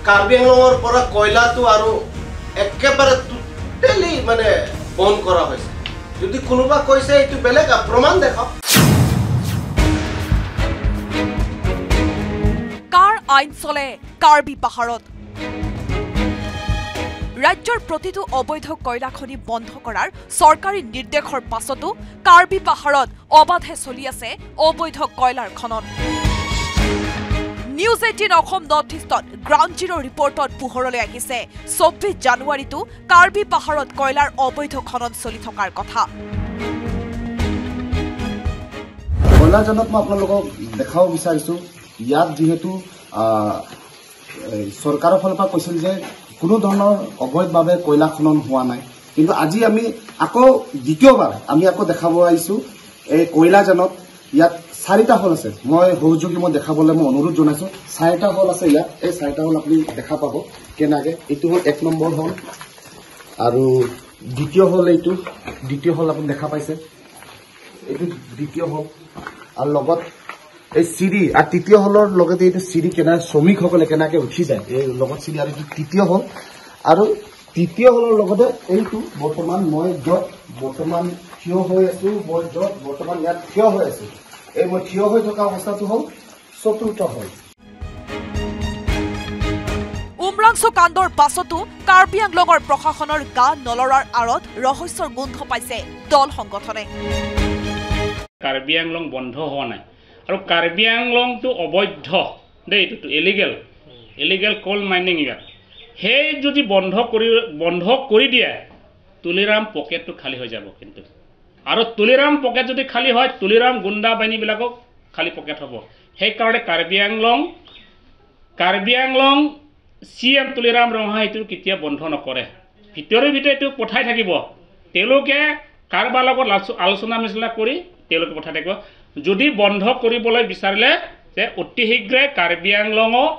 কাৰ্বি আংলঙৰ পৰা কয়লাটো আৰু একেবাৰে টোটেলি মানে বন্ধ কৰা হৈছে। যদি কোনোবা কৈছে এইটো বেলেগ প্ৰমাণ দেখাওক। কাৰ আইন চলে কাৰ্বি পাহাৰত? ৰাজ্যৰ প্ৰতিটো অবৈধ কয়লা খনি বন্ধ কৰাৰ চৰকাৰী নিৰ্দেশৰ পাছতো কাৰ্বি পাহাৰত অবাধে চলি আছে অবৈধ কয়লাৰ খনন। নিউজ 18 অসম নৰ্থ ইষ্টত গ্ৰাউণ্ড জিৰ' ৰিপৰ্টত পোহৰলৈ আহিছে 24 জানুৱাৰীতো কাৰ্বি পাহাৰত কয়লাৰ অবৈধ খনন চলি থকাৰ কথা। কয়লাজনক মই আপোনালোকক দেখাব বিচাৰিছোঁ, ইয়াত যিহেতু চৰকাৰৰ ফালৰ পৰা কৈছিল যে কোনো ধৰণৰ অবৈধভাৱে কয়লা খনন হোৱা নাই, কিন্তু আজি আমি আকৌ দ্বিতীয়বাৰ আমি আকৌ দেখাব আহিছোঁ এই কয়লাজনক। ইয়াত 4টা হল আছে, মই সহযোগী মই দেখাবলৈ মই অনুৰোধ জনাইছোঁ। 4টা হল আছে ইয়াত, এই 4টা হল আপুনি দেখা পাব কেনেকৈ। এইটো হ'ল 1 নম্বৰ হল আৰু দ্বিতীয় হল, এইটো দ্বিতীয় হল আপুনি দেখা পাইছে, এইটো দ্বিতীয় হল আৰু লগত এই চিৰি আৰু তৃতীয় হলৰ লগতে এইটো চিৰি কেনেকৈ শ্ৰমিকসকলে কেনেকৈ উঠি যায় এই লগত চিৰি, আৰু এইটো তৃতীয় হল আৰু তৃতীয় হলৰ লগতে এইটো বৰ্তমান মই য'ত বৰ্তমান থিয় হৈ আছোঁ, মই য'ত বৰ্তমান ইয়াত থিয় হৈ আছোঁ, এই মই থিয় হৈ থকা অৱস্থাটো হ'ল 4ৰ্থ হল। উমৰাংচু কাণ্ডৰ পাছতো কাৰ্বি আংলঙৰ প্ৰশাসনৰ গা নলৰাৰ আঁৰত ৰহস্যৰ গোন্ধ পাইছে দল সংগঠনে। কাৰ্বি আংলং বন্ধ হোৱা নাই আৰু কাৰ্বি আংলংটো অবৈধ দেই, এইটোতো ইলিগেল কল মাইনিং। ইয়াত সেই যদি বন্ধ কৰি দিয়ে তুলিৰাম পকেটটো খালী হৈ যাব। কিন্তু আৰু তুলিৰাম পকেট যদি খালী হয়, তুলিৰাম গুণ্ডা বাহিনীবিলাকক খালী পকেট হ'ব। সেইকাৰণে কাৰ্বি আংলং CM তুলিৰাম ৰঙা এইটো কেতিয়া বন্ধ নকৰে, ভিতৰে এইটো পঠাই থাকিব। তেওঁলোকে কাৰোবাৰ লগত আলোচনা বিচনা কৰি তেওঁলোকে পঠাই থাকিব। যদি বন্ধ কৰিবলৈ বিচাৰিলে যে অতি শীঘ্ৰে কাৰ্বি আংলঙত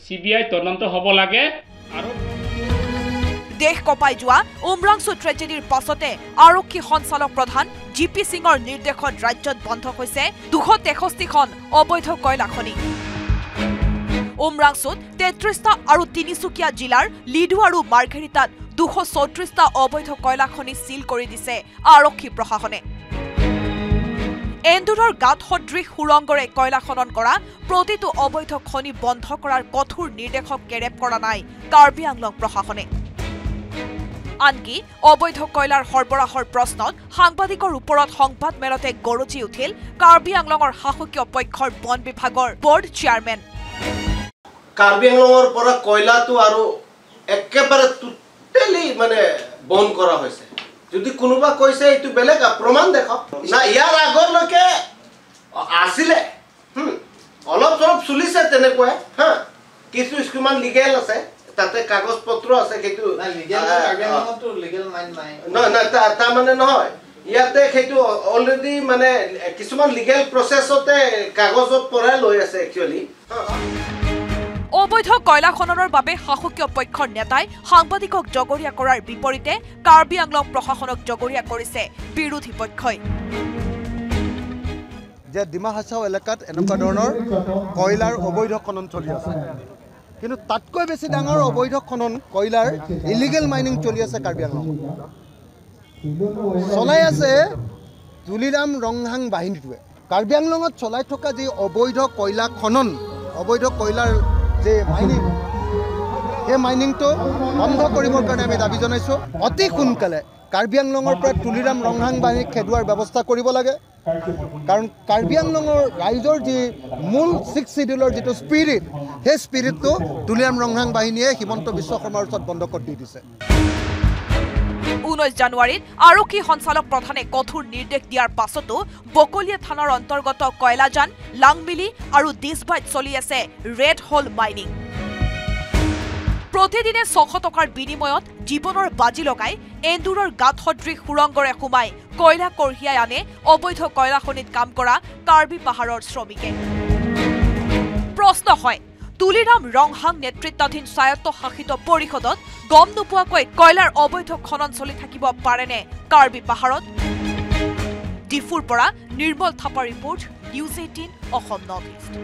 CBI তদন্ত হ'ব লাগে। আৰু দেশ কঁপাই যোৱা উমৰাংচু ট্ৰেজেডিৰ পাছতে আৰক্ষী সঞ্চালক প্ৰধান GP সিঙৰ নিৰ্দেশত ৰাজ্যত বন্ধ হৈছে 263খন অবৈধ কয়লা খনি। উমৰাংচুত 33টা আৰু তিনিচুকীয়া জিলাৰ লিডু আৰু মাৰ্ঘেৰিটাত 234টা অবৈধ কয়লা খনি চিল কৰি দিছে আৰক্ষী প্ৰশাসনে। এন্দুৰৰ গাঁত সদৃশ সুৰংগৰে কয়লা খনন কৰা প্ৰতিটো অবৈধ খনি বন্ধ কৰাৰ কঠোৰ নিৰ্দেশক কেৰেপ কৰা নাই কাৰ্বি আংলং প্ৰশাসনে। আনকি অবৈধ কয়লাৰ সৰবৰাহৰ প্ৰশ্নত সাংবাদিকৰ ওপৰত সংবাদ মেলতে গৰজি উঠিল কাৰ্বি আংলঙৰ শাসকীয় পক্ষৰ বন বিভাগৰ বৰ্ড চেয়াৰমেন। কাৰ্বি আংলঙৰ পৰা কয়লাটো আৰু একেবাৰে টোটেলি মানে বন্ধ কৰা হৈছে। যদি কোনোবা কৈছে এইটো বেলেগ প্ৰমাণ দেখাওক। না ইয়াৰ আগলৈকে আছিলে, অলপ চলপ চলিছে তেনেকুৱাই, কিছুমান লিগেল আছে, তাতে কাগজ পত্ৰ আছে, সেইটো তাৰমানে নহয়। ইয়াতে সেইটো অলৰেডি মানে কিছুমান লিগেল প্ৰচেছতে কাগজত পৰাই লৈ আছে একচুৱেলি। অবৈধ কয়লা খননৰ বাবে শাসকীয় পক্ষৰ নেতাই সাংবাদিকক জগৰীয়া কৰাৰ বিপৰীতে কাৰ্বি আংলং প্ৰশাসনক জগৰীয়া কৰিছে বিৰোধী পক্ষই। যে ডিমা হাছাও এলেকাত এনেকুৱা ধৰণৰ কয়লাৰ অবৈধ খনন চলি আছে, কিন্তু তাতকৈ বেছি ডাঙৰ অবৈধ খনন কয়লাৰ ইলিগেল মাইনিং চলি আছে কাৰ্বি আংলং। চলাই আছে তুলিৰাম ৰংহাং বাহিনীটোৱে। কাৰ্বি আংলঙত চলাই থকা যি অবৈধ কয়লা খনন, অবৈধ কয়লাৰ যে মাইনিং, সেই মাইনিংটো বন্ধ কৰিবৰ কাৰণে আমি দাবী জনাইছোঁ। অতি সোনকালে কাৰ্বি আংলঙৰ পৰা তুলিৰাম ৰংহাং বাহিনীক খেদোৱাৰ ব্যৱস্থা কৰিব লাগে, কাৰণ কাৰ্বি আংলঙৰ ৰাইজৰ যি মূল 6 শিডিউলৰ যিটো স্পিৰিট, সেই স্পিৰিটটো তুলিৰাম ৰংহাং বাহিনীয়ে হিমন্ত বিশ্ব শৰ্মাৰ ওচৰত বন্ধ কৰি দি দিছে। 19 জানুৱাৰীত আৰক্ষী সঞ্চালক প্ৰধানে কঠোৰ নিৰ্দেশ দিয়াৰ পাছতো বকলিয়া থানাৰ অন্তৰ্গত কয়লাজান, লাংমিলি আৰু দিছবাইত চলি আছে ৰেড হল মাইনিং। প্ৰতিদিনে 600 টকাৰ বিনিময়ত জীৱনৰ বাজি লগাই এন্দুৰৰ গাঁত সদৃশ সুৰংগৰে সোমাই কয়লা কঢ়িয়াই আনে অবৈধ কয়লা খনিত কাম কৰা কাৰ্বি পাহাৰৰ শ্ৰমিকে। প্ৰশ্ন হয়, তুলিৰাম ৰংহাং নেতৃত্বাধীন স্বায়ত্তশাসিত পৰিষদত গম নোপোৱাকৈ কয়লাৰ অবৈধ খনন চলি থাকিব পাৰেনে কাৰ্বি পাহাৰত? ডিফুৰ পৰা Nirmal Thapa report, news 18 Assam north east.